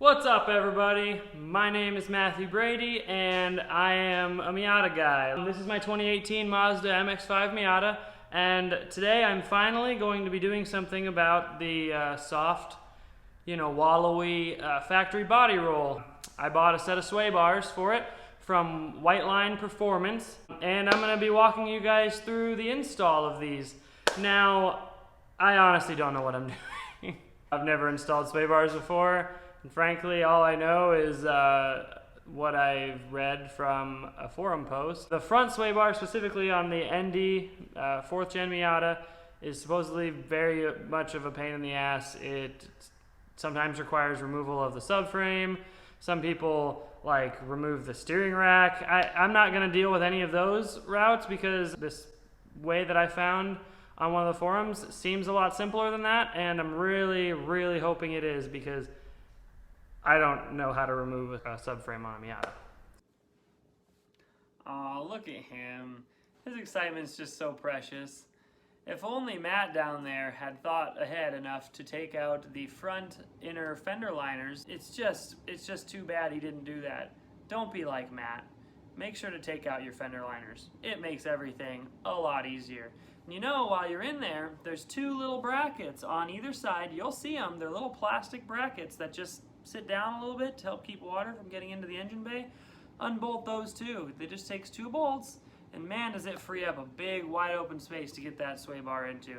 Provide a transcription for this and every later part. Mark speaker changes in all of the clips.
Speaker 1: What's up, everybody? My name is Matthew Brady and I am a Miata guy. This is my 2018 Mazda MX-5 Miata, and today I'm finally going to be doing something about the soft, wallowy factory body roll. I bought a set of sway bars for it from Whiteline Performance, and I'm going to be walking you guys through the install of these. Now, I honestly don't know what I'm doing. I've never installed sway bars before. And frankly, all I know is what I've read from a forum post. The front sway bar, specifically on the ND 4th Gen Miata, is supposedly very much of a pain in the ass. It sometimes requires removal of the subframe. Some people remove the steering rack. I'm not going to deal with any of those routes because this way that I found on one of the forums seems a lot simpler than that, and I'm really hoping it is, because I don't know how to remove a subframe on a Miata. Aw, look at him. His excitement's just so precious. If only Matt down there had thought ahead enough to take out the front inner fender liners. It's just too bad he didn't do that. Don't be like Matt. Make sure to take out your fender liners. It makes everything a lot easier. And while you're in there, there's two little brackets on either side. You'll see them. They're little plastic brackets that just sit down a little bit to help keep water from getting into the engine bay. Unbolt those too. It just takes 2 bolts, and man, does it free up a big wide open space to get that sway bar into.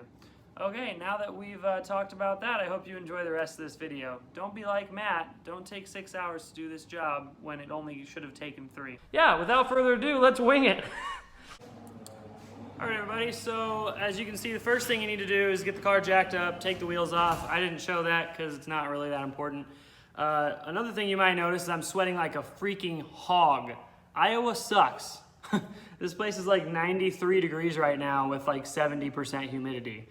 Speaker 1: Okay, now that we've talked about that, I hope you enjoy the rest of this video. Don't be like Matt. Don't take 6 hours to do this job when it only should have taken 3. Yeah, without further ado, let's wing it. Alright everybody, so as you can see, the first thing you need to do is get the car jacked up, take the wheels off. I didn't show that because it's not really that important. Another thing you might notice is I'm sweating like a freaking hog. Iowa sucks. This place is like 93 degrees right now with like 70% humidity.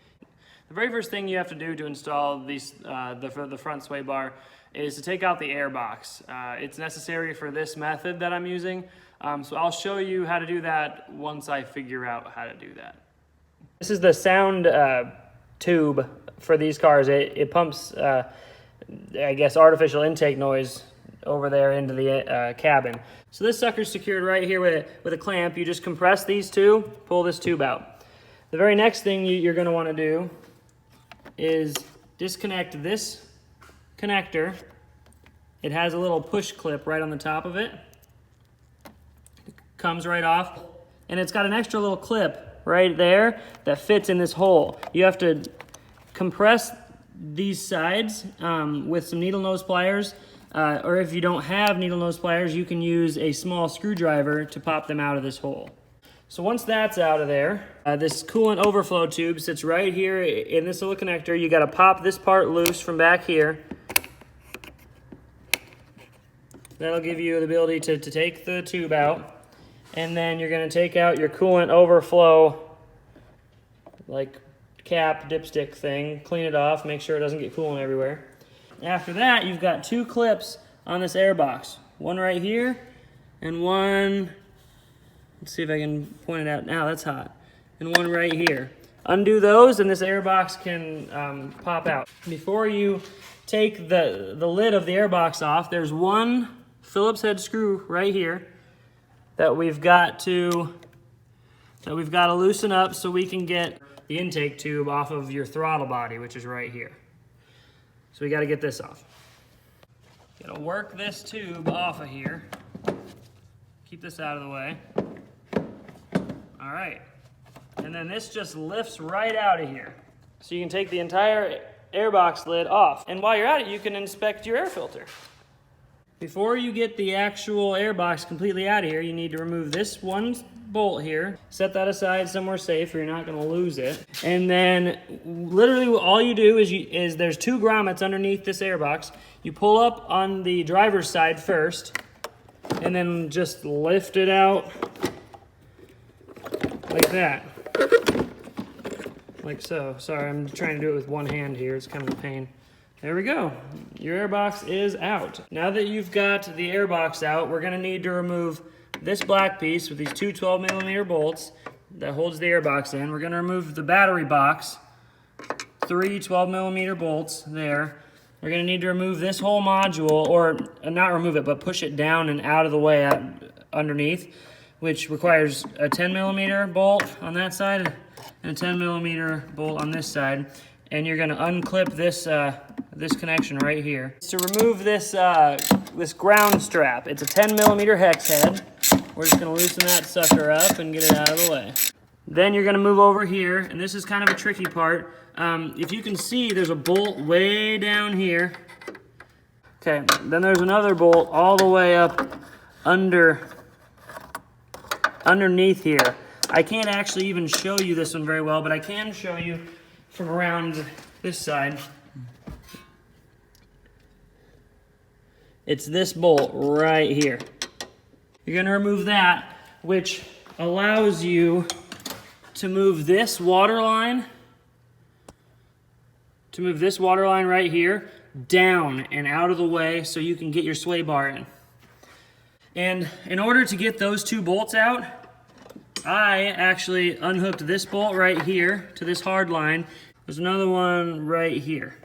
Speaker 1: The very first thing you have to do to install these, the front sway bar is to take out the airbox. It's necessary for this method that I'm using, so I'll show you how to do that once I figure out how to do that. This is the sound tube for these cars. It pumps I guess artificial intake noise over there into the cabin. So this sucker's secured right here with a clamp. You just compress these two, pull this tube out. The very next thing you're going to want to do is disconnect this connector. It has a little push clip right on the top of it. It comes right off, and it's got an extra little clip right there that fits in this hole. You have to compress these sides with some needle nose pliers, or if you don't have needle nose pliers, you can use a small screwdriver to pop them out of this hole. So once that's out of there, this coolant overflow tube sits right here in this little connector. You got to pop this part loose from back here. That'll give you the ability to take the tube out, and then you're going to take out your coolant overflow cap dipstick thing, clean it off, make sure it doesn't get coolant everywhere. After that, you've got 2 clips on this airbox. One right here, and one, let's see if I can point it out now, that's hot, and one right here. Undo those and this airbox can pop out. Before you take the lid of the airbox off, there's one Phillips head screw right here that we've got to loosen up so we can get the intake tube off of your throttle body, which is right here. So we got to get this off. Gotta work this tube off of here. Keep this out of the way. All right. And then this just lifts right out of here. So you can take the entire airbox lid off. And while you're at it, you can inspect your air filter. Before you get the actual airbox completely out of here, you need to remove this one bolt here. Set that aside somewhere safe or you're not going to lose it. And then literally all you do is there's 2 grommets underneath this airbox. You pull up on the driver's side first and then just lift it out like that. Like so. Sorry, I'm trying to do it with one hand here. It's kind of a pain. There we go. Your airbox is out. Now that you've got the airbox out, we're going to need to remove this black piece with these 2 12mm bolts that holds the airbox in. We're going to remove the battery box, 3 12mm bolts there, We're gonna need to remove this whole module, or not remove it, but push it down and out of the way underneath, which requires a 10mm bolt on that side and a 10mm bolt on this side. And you're gonna unclip this this connection right here. To remove this this ground strap, it's a 10mm hex head. We're just gonna loosen that sucker up and get it out of the way. Then you're gonna move over here, and this is kind of a tricky part. If you can see, there's a bolt way down here. Okay, then there's another bolt all the way up underneath here. I can't actually even show you this one very well, but I can show you from around this side. It's this bolt right here. You're gonna remove that, which allows you to move this water line, right here down and out of the way so you can get your sway bar in. And in order to get those two bolts out, I actually unhooked this bolt right here to this hard line. There's another one right here.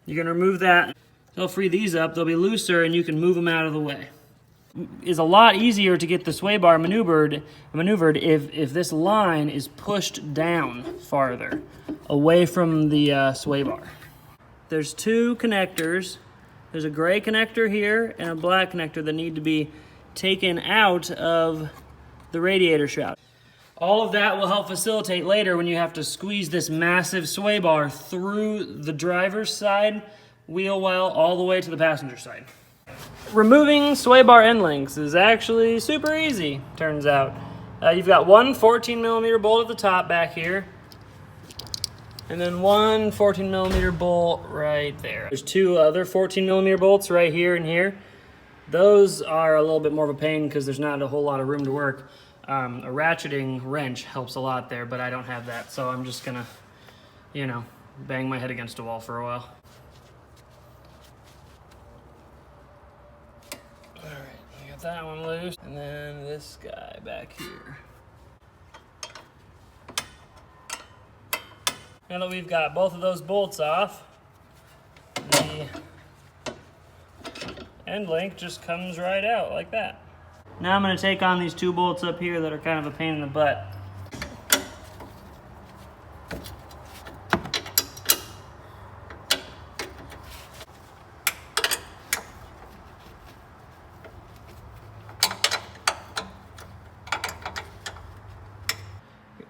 Speaker 1: You're gonna remove that. They'll free these up, they'll be looser, and you can move them out of the way. It's a lot easier to get the sway bar maneuvered if this line is pushed down farther, away from the sway bar. There's two connectors. There's a gray connector here and a black connector that need to be taken out of the radiator shaft. All of that will help facilitate later when you have to squeeze this massive sway bar through the driver's side wheel well all the way to the passenger side. Removing Swaybar End Links is actually super easy, turns out. You've got one 14mm bolt at the top back here, and then one 14mm bolt right there. There's two other 14mm bolts right here and here. Those are a little bit more of a pain because there's not a whole lot of room to work. A ratcheting wrench helps a lot there, but I don't have that, so I'm just gonna, you know, bang my head against a wall for a while. All right, I got that one loose, and then this guy back here. Now that we've got both of those bolts off, the end link just comes right out like that. Now I'm going to take on these two bolts up here that are kind of a pain in the butt.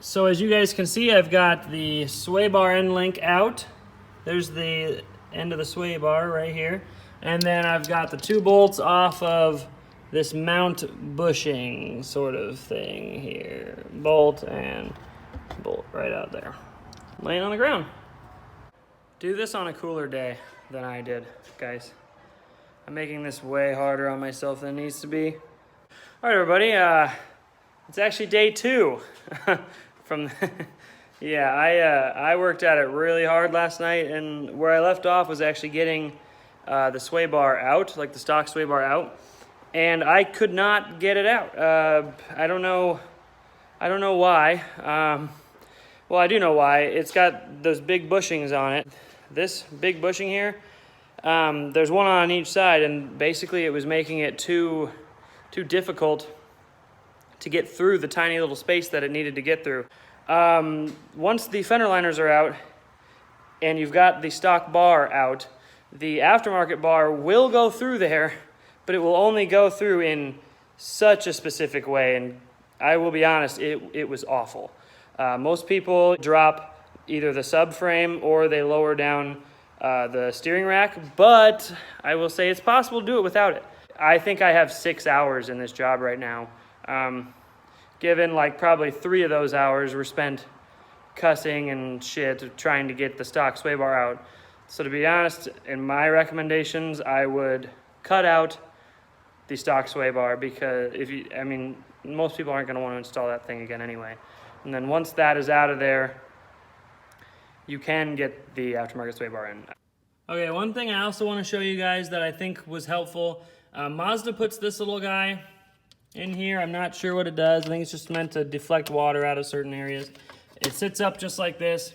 Speaker 1: So as you guys can see, I've got the sway bar end link out. There's the end of the sway bar right here. And then I've got the two bolts off of this mount bushing sort of thing here. Bolt and bolt right out there. Laying on the ground. Do this on a cooler day than I did, guys. I'm making this way harder on myself than it needs to be. All right, everybody, it's actually day 2 from yeah, I worked at it really hard last night, and where I left off was actually getting the sway bar out, like the stock sway bar out, and I could not get it out. I don't know why. Well, I do know why. It's got those big bushings on it. This big bushing here, there's one on each side, and basically it was making it too difficult to get through the tiny little space that it needed to get through. Once the fender liners are out and you've got the stock bar out, the aftermarket bar will go through there, but it will only go through in such a specific way, and I will be honest, it was awful. Most people drop either the subframe or they lower down the steering rack, but I will say it's possible to do it without it. I think I have 6 hours in this job right now. Given like probably 3 of those hours were spent cussing and shit trying to get the stock sway bar out. So to be honest, in my recommendations, I would cut out the stock sway bar, because most people aren't going to want to install that thing again anyway. And then once that is out of there, you can get the aftermarket sway bar in. Okay, one thing I also want to show you guys that I think was helpful, Mazda puts this little guy in here. I'm not sure what it does. I think it's just meant to deflect water out of certain areas. It sits up just like this.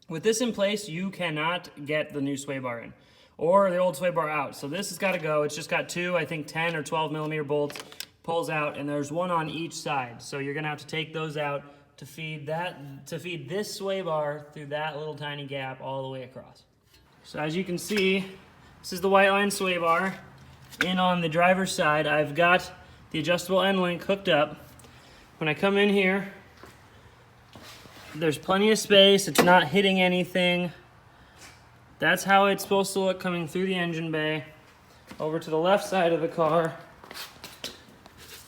Speaker 1: With this in place, you cannot get the new sway bar in. or the old Swaybar out. So this has got to go. It's just got two, I think 10 or 12 millimeter bolts, pulls out, and there's one on each side. So you're gonna have to take those out to feed this sway bar through that little tiny gap all the way across. So as you can see, this is the Whiteline sway bar. In on the driver's side, I've got the adjustable end link hooked up. When I come in here, there's plenty of space. It's not hitting anything. That's how it's supposed to look coming through the engine bay. Over to the left side of the car,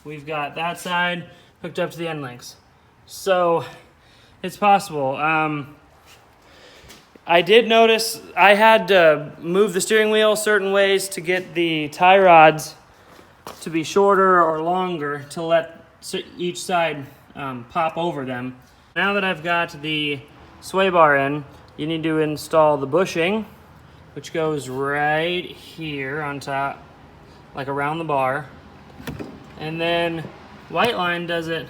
Speaker 1: we've got that side hooked up to the end links. So it's possible. I did notice I had to move the steering wheel certain ways to get the tie rods to be shorter or longer to let each side pop over them. Now that I've got the sway bar in, you need to install the bushing, which goes right here on top, like around the bar. And then Whiteline does it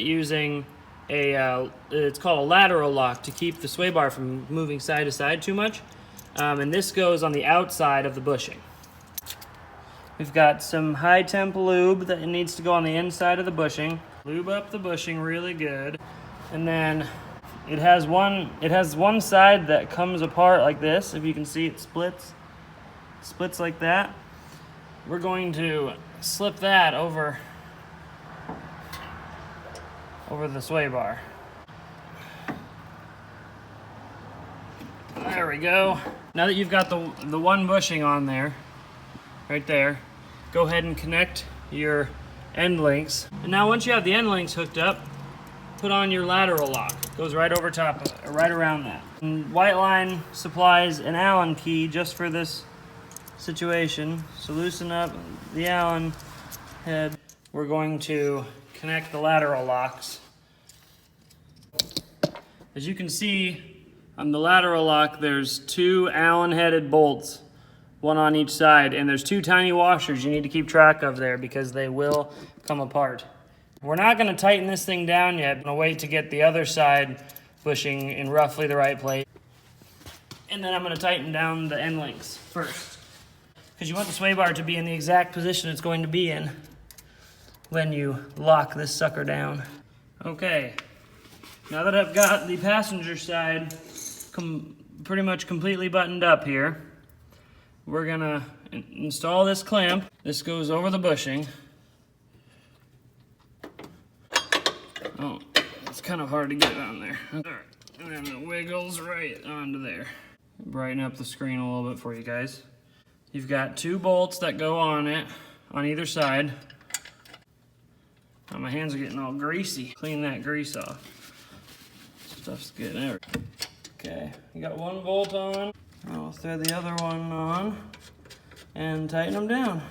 Speaker 1: using it's called a lateral lock to keep the sway bar from moving side to side too much. And this goes on the outside of the bushing. We've got some high temp lube that needs to go on the inside of the bushing. Lube up the bushing really good. And then it has one side that comes apart like this. If you can see, it splits like that. We're going to slip that over the sway bar. There we go. Now that you've got the one bushing on there, right there, go ahead and connect your end links. And now once you have the end links hooked up, put on your lateral lock. Goes right over top of it, right around that. And Whiteline supplies an Allen key just for this situation. So loosen up the Allen head. We're going to connect the lateral locks. As you can see, on the lateral lock, there's two Allen-headed bolts, one on each side, and there's two tiny washers you need to keep track of there because they will come apart. We're not going to tighten this thing down yet. I'm going to wait to get the other side bushing in roughly the right place. And then I'm going to tighten down the end links first, because you want the sway bar to be in the exact position it's going to be in when you lock this sucker down. Okay, now that I've got the passenger side pretty much completely buttoned up here, we're gonna install this clamp. This goes over the bushing. Oh, it's kind of hard to get on there. All right, and then it wiggles right onto there. Brighten up the screen a little bit for you guys. You've got two bolts that go on it, on either side. Oh, my hands are getting all greasy. Clean that grease off. Stuff's getting there. Okay, you got one bolt on. I'll thread the other one on and tighten them down.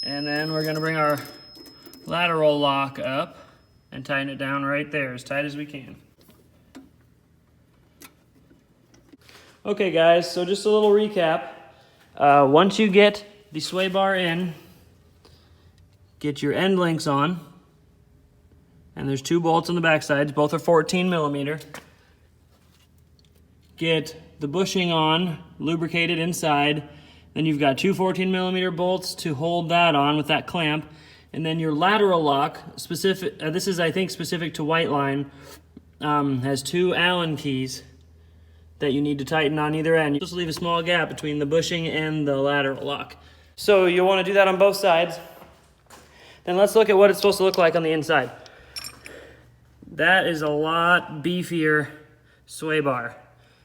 Speaker 1: And then we're gonna bring our lateral lock up and tighten it down right there as tight as we can. Okay guys, so just a little recap. Once you get the sway bar in, get your end links on, and there's two bolts on the back sides, both are 14 millimeter. Get the bushing on, lubricated inside, then you've got two 14 millimeter bolts to hold that on with that clamp, and then your lateral lock, specific, this is I think specific to Whiteline, has two Allen keys that you need to tighten on either end. You just leave a small gap between the bushing and the lateral lock. So you'll want to do that on both sides. Then let's look at what it's supposed to look like on the inside. That is a lot beefier sway bar.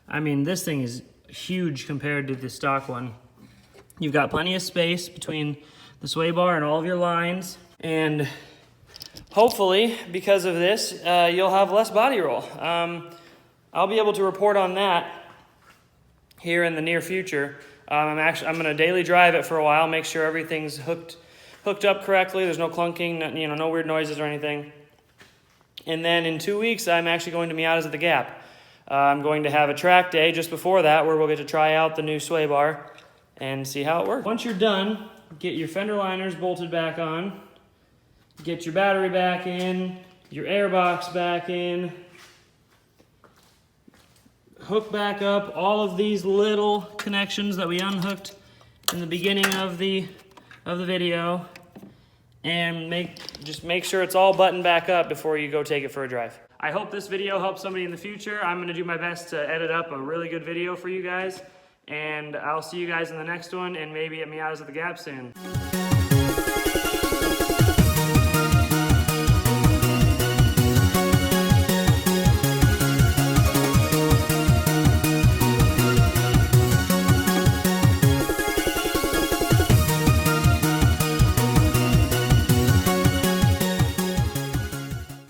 Speaker 1: I mean, this thing is huge compared to the stock one. You've got plenty of space between the sway bar and all of your lines. And hopefully, because of this, you'll have less body roll. I'll be able to report on that here in the near future. I'm going to daily drive it for a while, make sure everything's hooked up correctly. There's no clunking, no weird noises or anything. And then in 2 weeks, I'm actually going to Miata's at the Gap. I'm going to have a track day just before that where we'll get to try out the new sway bar and see how it works. Once you're done, get your fender liners bolted back on. Get your battery back in, your airbox back in. Hook back up all of these little connections that we unhooked in the beginning of the video, and just make sure it's all buttoned back up before you go take it for a drive. I hope this video helps somebody in the future. I'm gonna do my best to edit up a really good video for you guys, and I'll see you guys in the next one, and maybe at Miata's at the Gap soon.